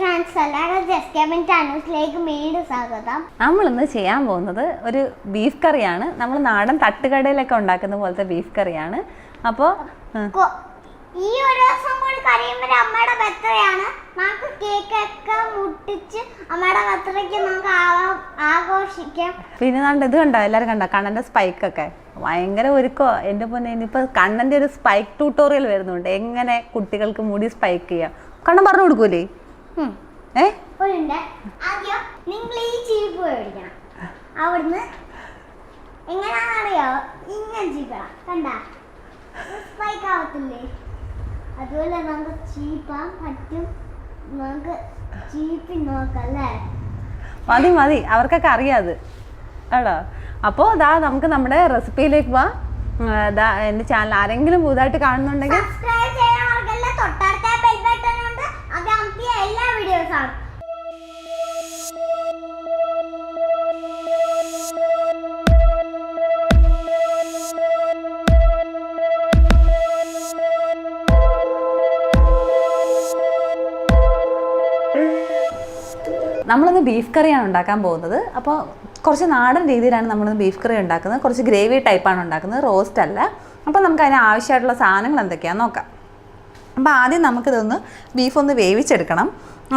Friends, എല്ലാവരും just ചാനലിലേക്ക് വീണ്ടും സ്വാഗതം. നമ്മളിന്ന് ചെയ്യാൻ പോകുന്നത് ഒരു ബീഫ് കറിയാണ്. നമ്മൾ നാടൻ തട്ടുകടയിലൊക്കെ ഉണ്ടാക്കുന്ന പോലത്തെ ബീഫ് കറിയാണ്. അപ്പോൾ ഈ ഒരു ദിവസം കൂടി കഴിയുമ്പോൾ അമ്മയുടെ ബർത്ത്ഡേയാണ്. നമുക്ക് കേക്കൊക്കെ മുട്ടിച്ച് അമ്മയുടെ ബർത്ത്ഡേക്ക് നമുക്ക് ആഘോഷിക്കാം. പിന്നെ നാളെ ഇത് കണ്ടോ, എല്ലാവരും കണ്ടോ കണ്ണൻ്റെ സ്പൈക്കൊക്കെ ഭയങ്കര ഒരുക്കോ. എൻ്റെ പൊന്നെ, ഇനിയിപ്പോൾ കണ്ണൻ്റെ ഒരു സ്പൈക്ക് ട്യൂട്ടോറിയൽ വരുന്നുണ്ട്, എങ്ങനെ കുട്ടികൾക്ക് മുടി സ്പൈക്ക് ചെയ്യാം. കണ്ണൻ പറഞ്ഞു കൊടുക്കൂലേ? ആദ്യം നിങ്ങൾ ഈ ചീപ്പ് മേടിക്കണം. അവിടുന്ന് എങ്ങനെയാണെന്നറിയോ, ഇങ്ങനെ ചീക്കണം. കണ്ട സ്പൈക്ക് ആവത്തില്ലേ? അതുപോലെ നമുക്ക് ചീപ്പാൻ പറ്റും. നമുക്ക് ചീപ്പി നോക്കാം അല്ലേ? മതി മതി, അവർക്കൊക്കെ അറിയാത് കേട്ടോ. അപ്പോൾ ഇതാ നമുക്ക് നമ്മുടെ റെസിപ്പിയിലേക്ക് പോവാം. എൻ്റെ ചാനൽ ആരെങ്കിലും പുതുതായിട്ട് കാണുന്നുണ്ടെങ്കിൽ സബ്സ്ക്രൈബ് ചെയ്യാൻ മറക്കല്ല. തൊട്ടടുത്ത ബെൽ ബട്ടൺ ഉണ്ട്, അത് അമർത്തിയ എല്ലാ വീഡിയോസും ആണ്. നമ്മളിന്ന് ബീഫ് കറിയാണ് ഉണ്ടാക്കാൻ പോകുന്നത്. അപ്പോൾ കുറച്ച് നാടൻ രീതിയിലാണ് നമ്മളിന്ന് ബീഫ് കറി ഉണ്ടാക്കുന്നത്. കുറച്ച് ഗ്രേവി ടൈപ്പാണ് ഉണ്ടാക്കുന്നത്, റോസ്റ്റ് അല്ല. അപ്പോൾ നമുക്ക് അതിന് ആവശ്യമായിട്ടുള്ള സാധനങ്ങൾ എന്തൊക്കെയാണെന്ന് നോക്കാം. അപ്പോൾ ആദ്യം നമുക്കിതൊന്ന് ബീഫൊന്ന് വേവിച്ചെടുക്കണം.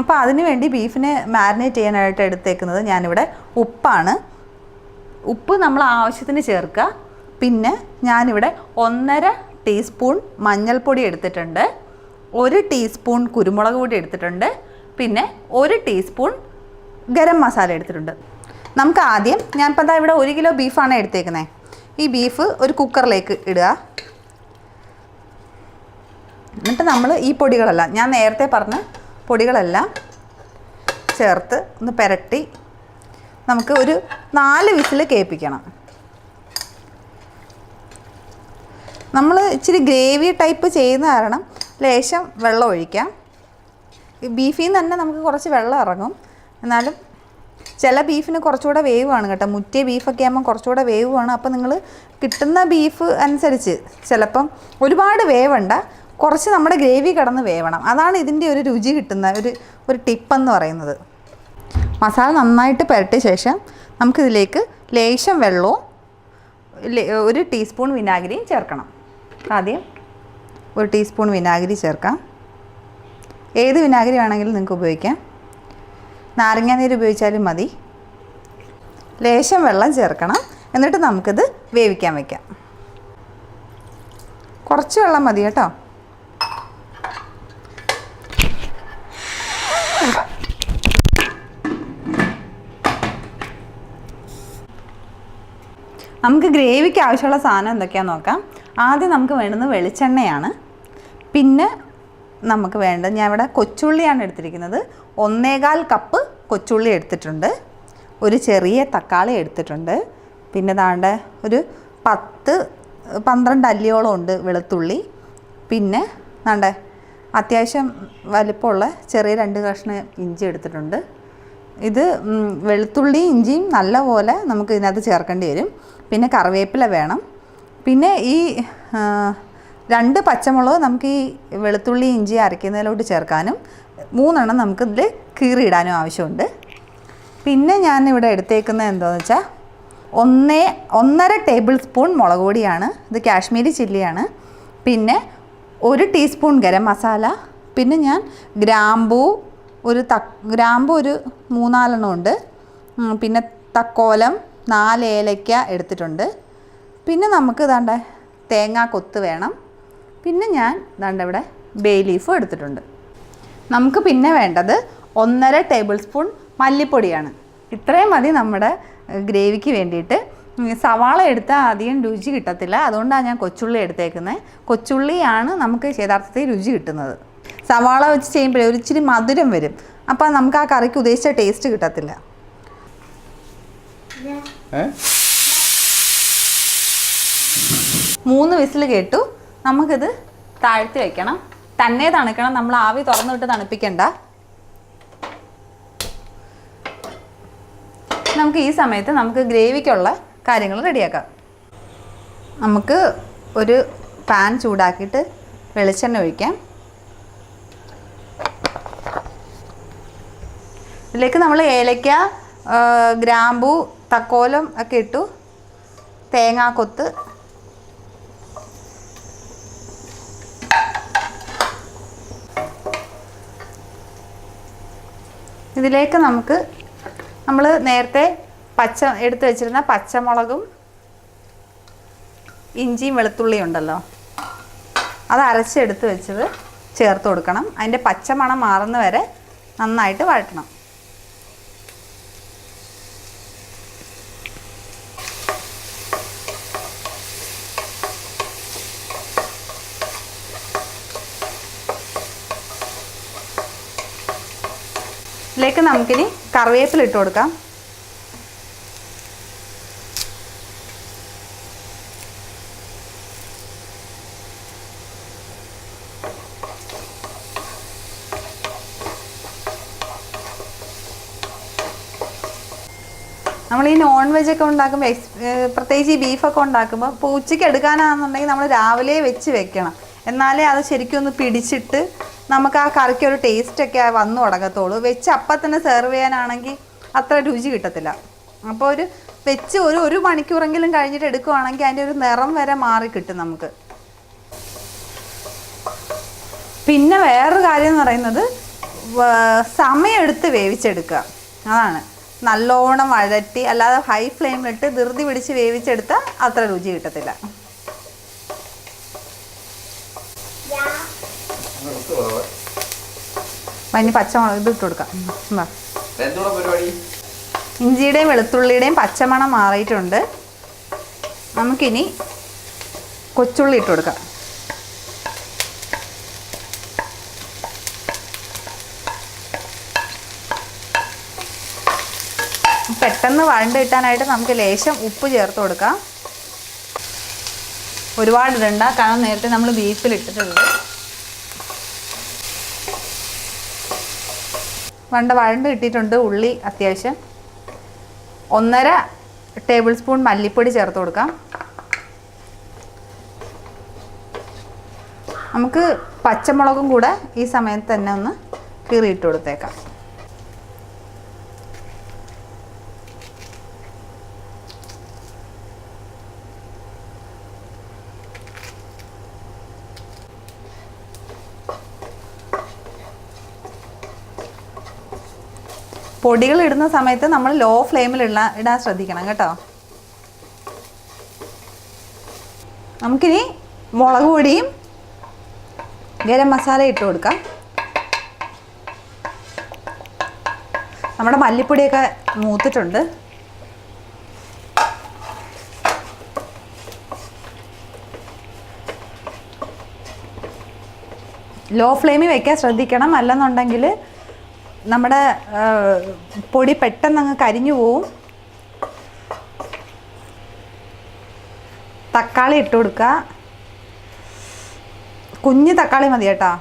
അപ്പോൾ അതിന് വേണ്ടി ബീഫിനെ മാരിനേറ്റ് ചെയ്യാനായിട്ട് എടുത്തേക്കുന്നത് ഞാനിവിടെ ഉപ്പാണ്. ഉപ്പ് നമ്മൾ ആവശ്യത്തിന് ചേർക്കുക. പിന്നെ ഞാനിവിടെ 1.5 ടീസ്പൂൺ മഞ്ഞൾപ്പൊടി എടുത്തിട്ടുണ്ട്, 1 ടീസ്പൂൺ കുരുമുളക് പൊടി എടുത്തിട്ടുണ്ട്, പിന്നെ 1 ടീസ്പൂൺ ഗരം മസാല എടുത്തിട്ടുണ്ട്. നമുക്ക് ആദ്യം, ഞാനിപ്പോൾ എന്താ ഇവിടെ 1 കിലോ ബീഫാണ് എടുത്തേക്കുന്നത്. ഈ ബീഫ് ഒരു കുക്കറിലേക്ക് ഇടുക. എന്നിട്ട് നമ്മൾ ഈ പൊടികളെല്ലാം, ഞാൻ നേരത്തെ പറഞ്ഞ പൊടികളെല്ലാം ചേർത്ത് ഒന്ന് പുരട്ടി നമുക്ക് ഒരു 4 വിസിൽ കേൾപ്പിക്കണം. നമ്മൾ ഇച്ചിരി ഗ്രേവി ടൈപ്പ് ചെയ്യുന്ന കാരണം ലേശം വെള്ളം ഒഴിക്കാം. ഈ ബീഫിൽ നിന്ന് തന്നെ നമുക്ക് കുറച്ച് വെള്ളം ഇറങ്ങും. എന്നാലും ചില ബീഫിന് കുറച്ചുകൂടെ വേവാണ് കേട്ടോ. മുറ്റിയ ബീഫൊക്കെ ആകുമ്പോൾ കുറച്ചുകൂടെ വേവാണ്. അപ്പോൾ നിങ്ങൾ കിട്ടുന്ന ബീഫ് അനുസരിച്ച് ചിലപ്പം ഒരുപാട് വേവണ്ട, കുറച്ച് നമ്മുടെ ഗ്രേവി കിടന്ന് വേവണം. അതാണ് ഇതിൻ്റെ ഒരു രുചി കിട്ടുന്ന ഒരു ടിപ്പെന്ന് പറയുന്നത്. മസാല നന്നായിട്ട് പുരട്ടിയ ശേഷം നമുക്കിതിലേക്ക് ലേശം വെള്ളവും 1 ടീസ്പൂൺ വിനാഗിരിയും ചേർക്കണം. ആദ്യം 1 ടീസ്പൂൺ വിനാഗിരി ചേർക്കാം. ഏത് വിനാഗിരി വേണമെങ്കിലും നിങ്ങൾക്ക് ഉപയോഗിക്കാം. നാരങ്ങാനീര് ഉപയോഗിച്ചാലും മതി. ലേശം വെള്ളം ചേർക്കണം. എന്നിട്ട് നമുക്കിത് വേവിക്കാൻ വയ്ക്കാം. കുറച്ച് വെള്ളം മതി കേട്ടോ. നമുക്ക് ഗ്രേവിക്ക് ആവശ്യമുള്ള സാധനം എന്തൊക്കെയാണെന്ന് നോക്കാം. ആദ്യം നമുക്ക് വേണ്ടുന്നത് വെളിച്ചെണ്ണയാണ്. പിന്നെ നമുക്ക് വേണ്ടത്, ഞാൻ ഇവിടെ കൊച്ചുള്ളിയാണ് എടുത്തിരിക്കുന്നത്. 1.25 കപ്പ് കൊച്ചുള്ളി എടുത്തിട്ടുണ്ട്, ഒരു ചെറിയ തക്കാളി എടുത്തിട്ടുണ്ട്, പിന്നെ ദാണ്ട് ഒരു 10-12 അല്ലിയോളം ഉണ്ട് വെളുത്തുള്ളി, പിന്നെ ദാണ്ട് അത്യാവശ്യം വലിപ്പമുള്ള ചെറിയ 2 കഷ്ണം ഇഞ്ചി എടുത്തിട്ടുണ്ട്. ഇത് വെളുത്തുള്ളി ഇഞ്ചിയും നല്ലപോലെ നമുക്ക് ഇതിനകത്ത് ചേർക്കേണ്ടി വരും. പിന്നെ കറിവേപ്പില വേണം. പിന്നെ ഈ 2 പച്ചമുളക് നമുക്ക് ഈ വെളുത്തുള്ളി ഇഞ്ചി അരയ്ക്കുന്നതിലോട്ട് ചേർക്കാനും 3 എണ്ണം നമുക്കിതിൽ കീറിയിടാനും ആവശ്യമുണ്ട്. പിന്നെ ഞാനിവിടെ എടുത്തേക്കുന്നത് എന്താണെന്ന് വെച്ചാൽ 1.5 ടേബിൾ സ്പൂൺ മുളക് പൊടിയാണ്. ഇത് കാശ്മീരി ചില്ലിയാണ്. പിന്നെ 1 ടീസ്പൂൺ ഗരം മസാല. പിന്നെ ഞാൻ ഗ്രാമ്പൂ ഒരു 3-4 ഉണ്ട്. പിന്നെ തക്കോലം 4 ഏലയ്ക്ക എടുത്തിട്ടുണ്ട്. പിന്നെ നമുക്ക് ദാണ്ട തേങ്ങാ കൊത്ത് വേണം. പിന്നെ ഞാൻ ദാണ്ട ഇവിടെ ബേ ലീഫും എടുത്തിട്ടുണ്ട്. നമുക്ക് പിന്നെ വേണ്ടത് 1.5 ടേബിൾ സ്പൂൺ മല്ലിപ്പൊടിയാണ്. ഇത്രയും മതി നമ്മുടെ ഗ്രേവിക്ക് വേണ്ടിയിട്ട്. സവാള എടുത്താൽ അധികം രുചി കിട്ടത്തില്ല, അതുകൊണ്ടാണ് ഞാൻ കൊച്ചുള്ളി എടുത്തേക്കുന്നത്. കൊച്ചുള്ളിയാണ് നമുക്ക് യഥാർത്ഥത്തിൽ രുചി കിട്ടുന്നത്. സവാള വെച്ച് ചെയ്യുമ്പോഴേ ഒരു ഇച്ചിരി മധുരം വരും. അപ്പോൾ നമുക്ക് ആ കറിക്ക് ഉദ്ദേശിച്ച ടേസ്റ്റ് കിട്ടത്തില്ല. 3 വിസിൽ കേട്ടു. നമുക്കിത് താഴ്ത്തി വയ്ക്കണം. തന്നെ തണുക്കണം, നമ്മൾ ആവി തുറന്നിട്ട് തണുപ്പിക്കണ്ട. നമുക്ക് ഈ സമയത്ത് നമുക്ക് ഗ്രേവിക്കുള്ള കാര്യങ്ങൾ റെഡിയാക്കാം. നമുക്ക് ഒരു പാൻ ചൂടാക്കിയിട്ട് വെളിച്ചെണ്ണ ഒഴിക്കാം. ഇതിലേക്ക് നമ്മൾ ഏലക്ക, ഗ്രാമ്പൂ, തക്കോലം ഒക്കെ ഇട്ടു. തേങ്ങാക്കൊത്ത്, ഇതിലേക്ക് നമുക്ക് നമ്മൾ നേരത്തെ എടുത്ത് വെച്ചിരുന്ന പച്ചമുളകും ഇഞ്ചിയും വെളുത്തുള്ളിയും ഉണ്ടല്ലോ, അത് അരച്ചെടുത്ത് വെച്ചത് ചേർത്ത് കൊടുക്കണം. അതിൻ്റെ പച്ചമണം മാറുന്ന വരെ നന്നായിട്ട് വഴറ്റണം. ഇതിലേക്ക് നമുക്കിനി കറിവേപ്പില ഇട്ട് കൊടുക്കാം. നമ്മൾ ഈ നോൺ വെജ് ഒക്കെ ഉണ്ടാക്കുമ്പോൾ പ്രത്യേകിച്ച് ഈ ബീഫൊക്കെ ഉണ്ടാക്കുമ്പോൾ ഇപ്പോൾ ഉച്ചയ്ക്ക് എടുക്കാനാണെന്നുണ്ടെങ്കിൽ നമ്മൾ രാവിലെ വെക്കണം. എന്നാലേ അത് ശരിക്കും ഒന്ന് പിടിച്ചിട്ട് നമുക്ക് ആ കറിക്ക് ഒരു ടേസ്റ്റൊക്കെ വന്നു തുടങ്ങത്തുള്ളൂ. വെച്ച് അപ്പം തന്നെ സെർവ് ചെയ്യാനാണെങ്കിൽ അത്ര രുചി കിട്ടത്തില്ല. അപ്പോൾ വെച്ച് ഒരു മണിക്കൂറെങ്കിലും കഴിഞ്ഞിട്ട് എടുക്കുവാണെങ്കിൽ അതിൻ്റെ ഒരു നിറം വരെ മാറി കിട്ടും നമുക്ക്. പിന്നെ വേറൊരു കാര്യം എന്ന് പറയുന്നത് സമയമെടുത്ത് വേവിച്ചെടുക്കുക. അതാണ് നല്ലോണം വഴറ്റി, അല്ലാതെ ഹൈ ഫ്ലെയിമിലിട്ട് ധൃതി പിടിച്ച് വേവിച്ചെടുത്താൽ അത്ര രുചി കിട്ടത്തില്ല. അതിന് പച്ചമുളക് ഇത് ഇട്ട് കൊടുക്കാം. ഇഞ്ചിയുടെയും വെളുത്തുള്ളിയുടെയും പച്ചമണം മാറിയിട്ടുണ്ട്. നമുക്കിനി കൊച്ചുള്ളി ഇട്ട് കൊടുക്കാം. പെട്ടെന്ന് വഴണ്ട് കിട്ടാനായിട്ട് നമുക്ക് ലേശം ഉപ്പ് ചേർത്ത് കൊടുക്കാം. ഒരുപാട് ഇടണ്ട, കാരണം നേരത്തെ നമ്മൾ ബീഫിൽ ഇട്ടിട്ടുണ്ട്. വഴണ്ട് കിട്ടിയിട്ടുണ്ട്. ഉള്ളി അത്യാവശ്യം 1.5 ടേബിൾ സ്പൂൺ മല്ലിപ്പൊടി ചേർത്ത് കൊടുക്കാം. നമുക്ക് പച്ചമുളകും കൂടെ ഈ സമയത്ത് തന്നെ ഒന്ന് കീറിയിട്ട് കൊടുത്തേക്കാം. പൊടികൾ ഇടുന്ന സമയത്ത് നമ്മൾ ലോ ഫ്ലെയിമിൽ ഇടാൻ ശ്രദ്ധിക്കണം കേട്ടോ. നമുക്കിനി മുളക് പൊടിയും ഗരം മസാല ഇട്ട് കൊടുക്കാം. നമ്മുടെ മല്ലിപ്പൊടിയൊക്കെ മൂത്തിട്ടുണ്ട്. ലോ ഫ്ലെയിമിൽ വയ്ക്കാൻ ശ്രദ്ധിക്കണം, അല്ലെന്നുണ്ടെങ്കിൽ നമ്മുടെ പൊടി പെട്ടെന്ന് അങ്ങ് കരിഞ്ഞു പോവും. തക്കാളി ഇട്ട് കൊടുക്കുക. കുഞ്ഞ് തക്കാളി മതി കേട്ടോ.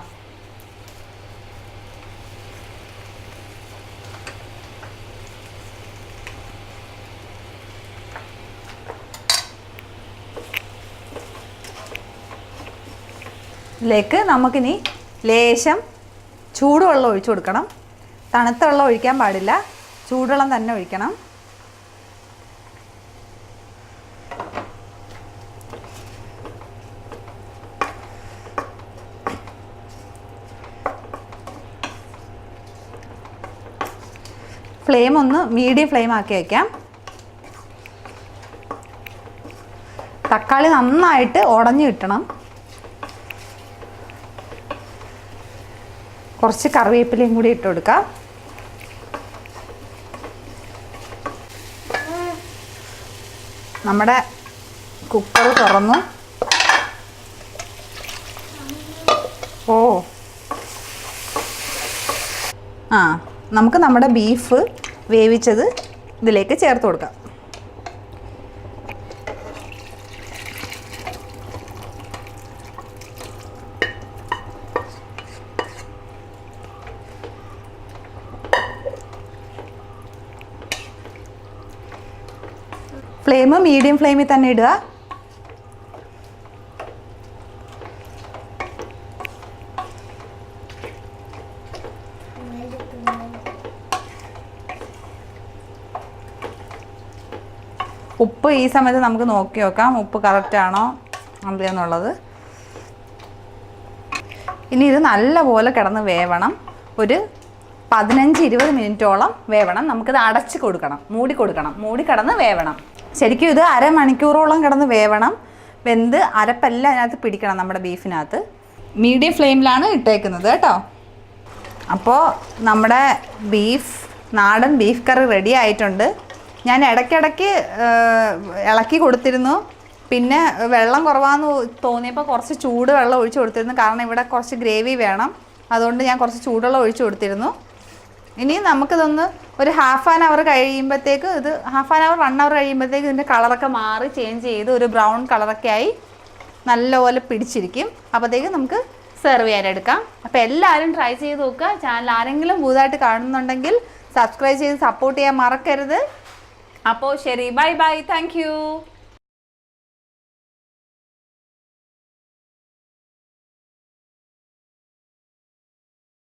ഇതിലേക്ക് നമുക്കിനി ലേശം ചൂടുവെള്ളം ഒഴിച്ചു കൊടുക്കണം. തണുത്ത വെള്ളം ഒഴിക്കാൻ പാടില്ല, ചൂടുവെള്ളം തന്നെ ഒഴിക്കണം. ഫ്ലെയിം ഒന്ന് മീഡിയം ഫ്ലെയിം ആക്കി വയ്ക്കാം. തക്കാളി നന്നായിട്ട് ഉടഞ്ഞു കിട്ടണം. കുറച്ച് കറിവേപ്പിലയും കൂടി ഇട്ട് കൊടുക്കാം. നമ്മുടെ കുക്കർ തുറന്നു. നമുക്ക് നമ്മുടെ ബീഫ് വേവിച്ചത് ഇതിലേക്ക് ചേർത്ത് കൊടുക്കാം. ഫ്ലെയിം മീഡിയം ഫ്ലെയിമിൽ തന്നെ ഇടുക. ഉപ്പ് ഈ സമയത്ത് നമുക്ക് നോക്കി നോക്കാം, ഉപ്പ് കറക്റ്റാണോ അതെന്നുള്ളത്. ഇനി ഇത് നല്ലപോലെ കിടന്ന് വേവണം. ഒരു 15-20 മിനിറ്റോളം വേവണം. നമുക്കിത് അടച്ച് കൊടുക്കണം, മൂടി കൊടുക്കണം, മൂടി കിടന്ന് വേവണം. ശരിക്കും ഇത് അരമണിക്കൂറോളം കിടന്ന് വേവണം. വെന്ത് അരപ്പെല്ലാം അതിനകത്ത് പിടിക്കണം നമ്മുടെ ബീഫിനകത്ത്. മീഡിയം ഫ്ലെയിമിലാണ് ഇട്ടേക്കുന്നത് കേട്ടോ. അപ്പോൾ നമ്മുടെ നാടൻ ബീഫ് കറി റെഡി ആയിട്ടുണ്ട്. ഞാൻ ഇടയ്ക്കിടയ്ക്ക് ഇളക്കി കൊടുത്തിരുന്നു. പിന്നെ വെള്ളം കുറവാന്ന് തോന്നിയപ്പോൾ കുറച്ച് ചൂട് വെള്ളം ഒഴിച്ച് കൊടുത്തിരുന്നു. കാരണം ഇവിടെ കുറച്ച് ഗ്രേവി വേണം, അതുകൊണ്ട് ഞാൻ കുറച്ച് ചൂടുവെള്ളം ഒഴിച്ച് കൊടുത്തിരുന്നു. ഇനി നമുക്കിതൊന്ന് ഒരു ഹാഫ് ആൻ അവർ കഴിയുമ്പോഴത്തേക്ക്, ഇത് ഹാഫ് ആൻ അവർ 1 അവർ കഴിയുമ്പോഴത്തേക്ക് ഇതിൻ്റെ കളറൊക്കെ മാറി ചേഞ്ച് ചെയ്ത് ഒരു ബ്രൗൺ കളറൊക്കെ ആയി നല്ലപോലെ പിടിച്ചിരിക്കും. അപ്പോഴത്തേക്ക് നമുക്ക് സെർവ് ചെയ്യാനെടുക്കാം. അപ്പോൾ എല്ലാവരും ട്രൈ ചെയ്ത് നോക്കുക. ചാനൽ ആരെങ്കിലും പുതുതായിട്ട് കാണുന്നുണ്ടെങ്കിൽ സബ്സ്ക്രൈബ് ചെയ്ത് സപ്പോർട്ട് ചെയ്യാൻ മറക്കരുത്. അപ്പോൾ ശരി, ബൈ ബൈ, താങ്ക് യു.